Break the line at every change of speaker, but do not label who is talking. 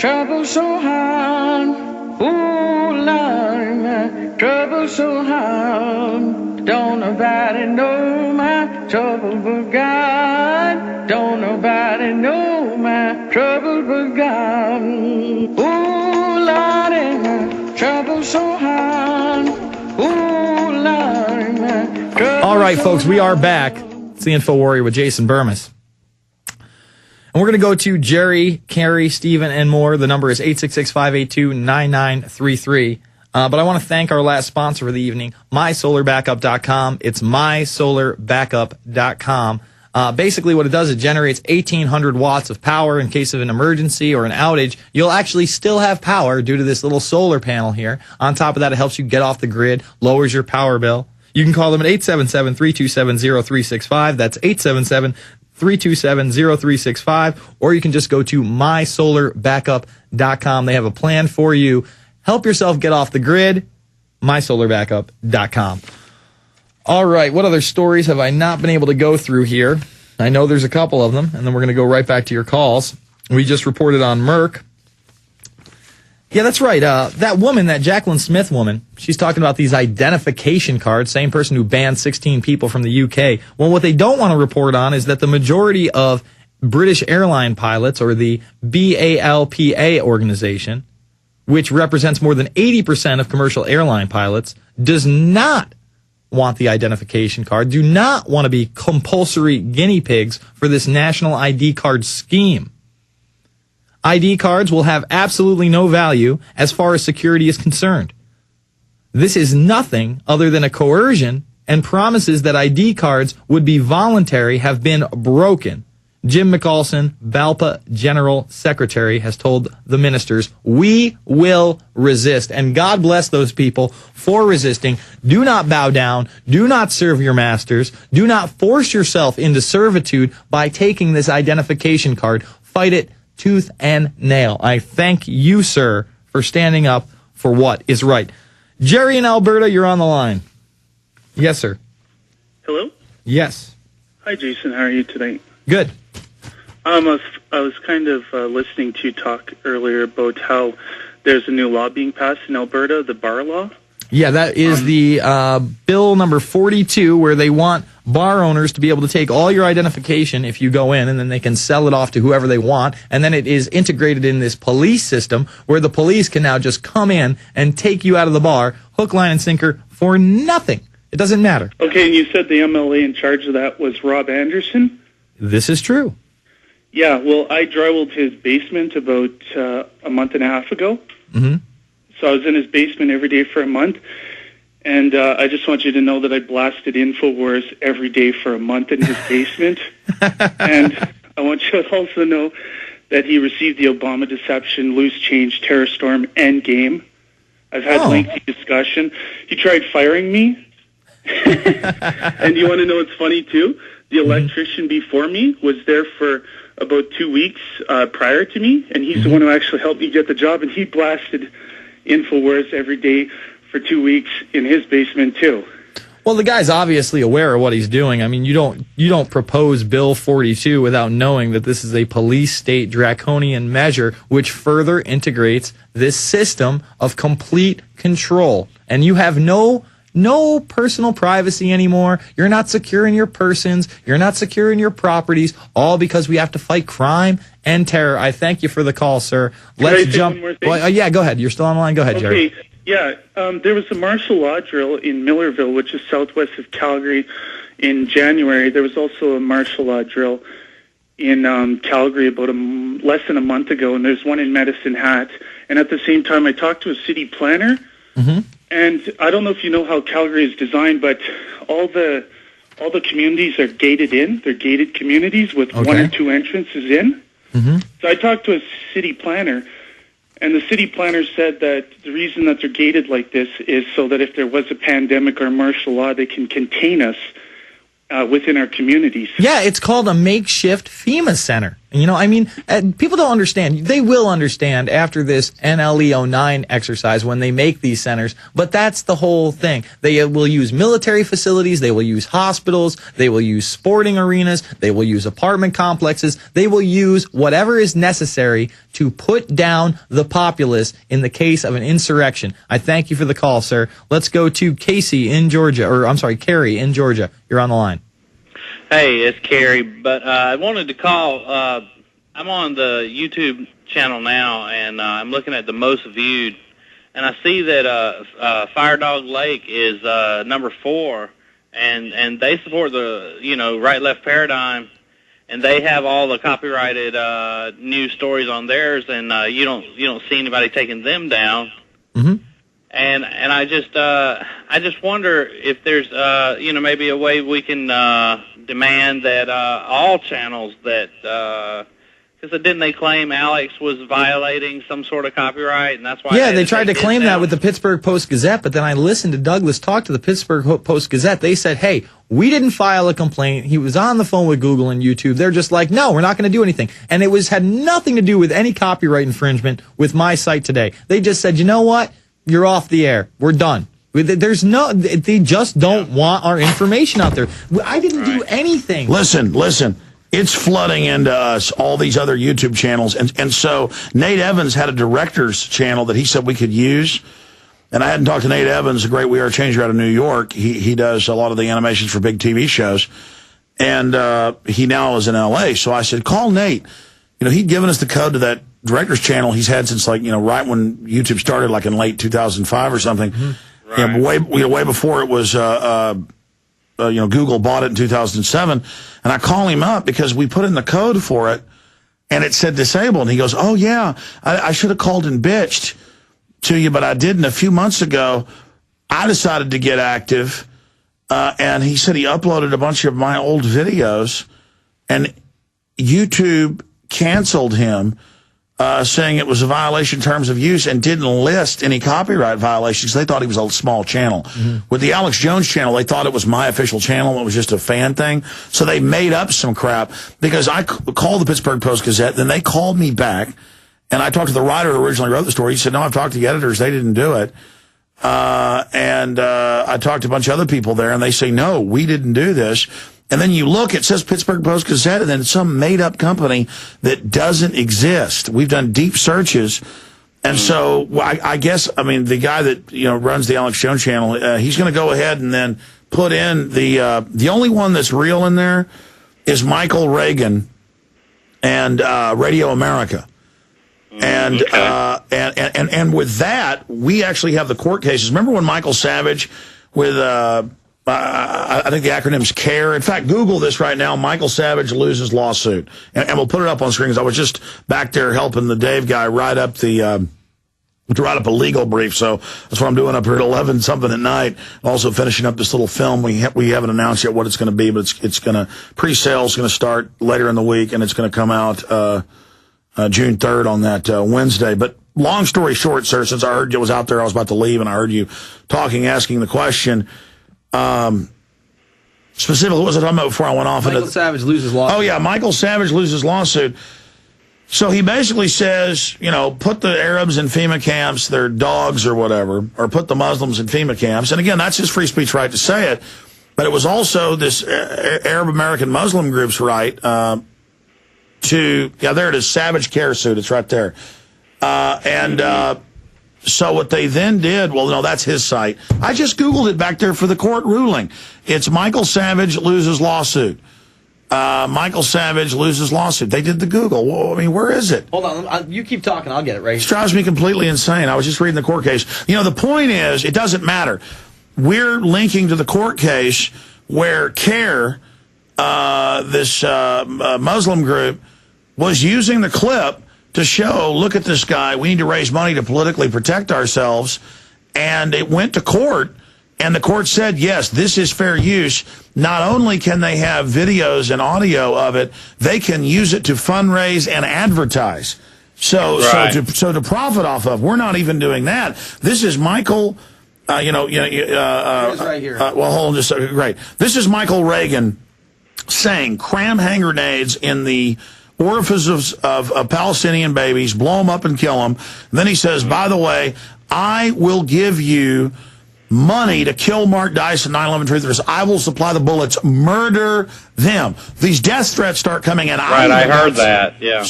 trouble so hard. Ooh, Lord, my trouble so hard. Don't nobody know my trouble but God. Don't nobody know my trouble but God. Ooh, Lord, my trouble so hard. Ooh, Lord, my trouble.
All right, folks, we are back. It's the InfoWarrior with Jason Bermas. And we're going to go to Jerry, Carrie, Steven, and more. The number is 866-582-9933. But I want to thank our last sponsor for the evening, MySolarBackup.com. It's MySolarBackup.com. Basically what it does, it generates 1,800 watts of power in case of an emergency or an outage. You'll actually still have power due to this little solar panel here. On top of that, it helps you get off the grid, lowers your power bill. You can call them at 877-327-0365. That's 877-327-0365, or you can just go to mysolarbackup.com. They have a plan for you. Help yourself get off the grid, mysolarbackup.com. All right, what other stories have I not been able to go through here? I know there's a couple of them, and then we're going to go right back to your calls. We just reported on Merck. Yeah, that's right. That woman, that Jacqueline Smith woman, she's talking about these identification cards, same person who banned 16 people from the UK. Well, what they don't want to report on is that the majority of British airline pilots, or the BALPA organization, which represents more than 80% of commercial airline pilots, does not want the identification card, do not want to be compulsory guinea pigs for this national ID card scheme. ID cards will have absolutely no value as far as security is concerned. This is nothing other than a coercion, and promises that ID cards would be voluntary have been broken. Jim McAulson, BALPA General Secretary, has told the ministers, we will resist. And God bless those people for resisting. Do not bow down. Do not serve your masters. Do not force yourself into servitude by taking this identification card. Fight it tooth and nail. I thank you, sir, for standing up for what is right. Jerry in Alberta, you're on the line. Yes, sir.
Hello?
Yes.
Hi, Jason. How are you tonight?
Good.
I was kind of listening to you talk earlier about how there's a new law being passed in Alberta, the bar law.
Yeah, that is the bill number 42, where they want bar owners to be able to take all your identification if you go in, and then they can sell it off to whoever they want. And then it is integrated in this police system where the police can now just come in and take you out of the bar, hook, line, and sinker, for nothing. It doesn't matter.
Okay, and you said the MLA in charge of that was Rob Anderson?
This is true.
Yeah, well, I drywalled his basement about a month and a half ago.
Mm-hmm.
So I was in his basement every day for a month, and I just want you to know that I blasted InfoWars every day for a month in his basement. And I want you to also know that he received the Obama deception, loose change, terror storm, endgame. I've had lengthy discussion. He tried firing me. And you want to know what's funny, too? The electrician before me was there for about 2 weeks prior to me, and he's the one who actually helped me get the job, and he blasted InfoWars every day for 2 weeks in his basement too.
Well, the guy's obviously aware of what he's doing. I mean, you don't propose Bill 42 without knowing that this is a police state draconian measure which further integrates this system of complete control. And you have no personal privacy anymore. You're not secure in your persons. You're not secure in your properties, all because we have to fight crime and terror. I thank you for the call, sir. Let's jump.
One more thing?
Well, yeah, go ahead. You're still on the line. Go ahead, Jerry.
Okay, yeah. There was a martial law drill in Millerville, which is southwest of Calgary, in January. There was also a martial law drill in Calgary about less than a month ago, and there's one in Medicine Hat. And at the same time, I talked to a city planner.
Mm-hmm.
And I don't know if you know how Calgary is designed, but all the communities are gated in. They're gated communities with one or two entrances in.
Mm-hmm.
So I talked to a city planner, and the city planner said that the reason that they're gated like this is so that if there was a pandemic or martial law, they can contain us within our communities.
Yeah, it's called a makeshift FEMA center. You know, I mean, people don't understand. They will understand after this NLE09 exercise when they make these centers, but that's the whole thing. They will use military facilities, they will use hospitals, they will use sporting arenas, they will use apartment complexes, they will use whatever is necessary to put down the populace in the case of an insurrection. I thank you for the call, sir. Let's go to Casey in Georgia, or I'm sorry, Carrie in Georgia. You're on the line.
Hey, it's Carrie, but I wanted to call. I'm on the YouTube channel now, and I'm looking at the most viewed, and I see that Fire Dog Lake is number 4, and they support the right-left paradigm, and they have all the copyrighted news stories on theirs, and you don't see anybody taking them down.
Mm-hmm.
And I just wonder if there's maybe a way we can demand that all channels that because didn't they claim Alex was violating some sort of copyright, and that's why
they tried to claim that with the Pittsburgh Post-Gazette, but then I listened to Douglas talk to the Pittsburgh Post-Gazette. They said, hey, we didn't file a complaint. He was on the phone with Google and YouTube. They're just like, no, we're not going to do anything. And it had nothing to do with any copyright infringement with my site today. They just said, you know what? You're off the air. We're done. They just don't want our information out there. I didn't do anything.
Listen. It's flooding into us, all these other YouTube channels. And so Nate Evans had a director's channel that he said we could use. And I hadn't talked to Nate Evans, a great We Are Changer out of New York. He does a lot of the animations for big TV shows. And he now is in L.A. So I said, call Nate. He'd given us the code to that director's channel he's had since, right when YouTube started, like in late 2005 or something. Mm-hmm. Right. Way before it was Google bought it in 2007, and I call him up because we put in the code for it, and it said disabled. And he goes, "Oh yeah, I should have called and bitched to you, but I didn't. A few months ago, I decided to get active, and he said he uploaded a bunch of my old videos, and YouTube canceled him." Saying it was a violation of terms of use and didn't list any copyright violations. They thought he was a small channel. Mm-hmm. With the Alex Jones channel, they thought it was my official channel. It was just a fan thing. So they made up some crap because I called the Pittsburgh Post-Gazette. Then they called me back, and I talked to the writer who originally wrote the story. He said, no, I've talked to the editors. They didn't do it. And I talked to a bunch of other people there, and they say, no, we didn't do this. And then you look, it says Pittsburgh Post-Gazette, and then some made-up company that doesn't exist. We've done deep searches. And so I guess, the guy that, runs the Alex Jones channel, he's going to go ahead and then put in the only one that's real in there is Michael Reagan and Radio America. And, and with that, we actually have the court cases. Remember when Michael Savage with, I think the acronym's CARE. In fact, Google this right now. Michael Savage loses lawsuit. And we'll put it up on screen because I was just back there helping the Dave guy write up to write up a legal brief. So that's what I'm doing up here at 11 something at night. Also finishing up this little film. We haven't announced yet what it's going to be, but it's going to, pre-sale's going to start later in the week, and it's going to come out June 3rd on that Wednesday. But long story short, sir, since I heard you was out there, I was about to leave, and I heard you asking the question. Specifically, what was I talking about before I went off?
Michael Savage loses lawsuit.
Oh, yeah, Michael Savage loses lawsuit. So he basically says, put the Arabs in FEMA camps, they're dogs or whatever, or put the Muslims in FEMA camps. And again, that's his free speech right to say it. But it was also this Arab American Muslim group's right there it is, Savage Care suit. It's right there. So what they then did, well, no, that's his site. I just Googled it back there for the court ruling. It's Michael Savage loses lawsuit. Michael Savage loses lawsuit. They did the Google. Well, where is it?
Hold on. You keep talking. I'll get it right here.
It drives me completely insane. I was just reading the court case. The point is, it doesn't matter. We're linking to the court case where CARE, this Muslim group, was using the clip to show, look at this guy, we need to raise money to politically protect ourselves. And it went to court, and the court said, yes, this is fair use. Not only can they have videos and audio of it, they can use it to fundraise and advertise. So to profit off of. We're not even doing that. This is Michael, it is
right here.
Well, hold on just a second. Great. This is Michael Reagan saying, cram hand grenades in the orifices of Palestinian babies, blow them up and kill them. And then he says, by the way, I will give you money to kill Mark Dice and 9/11 truthers. I will supply the bullets. Murder them. These death threats start coming in.
Right, I heard that. Yeah.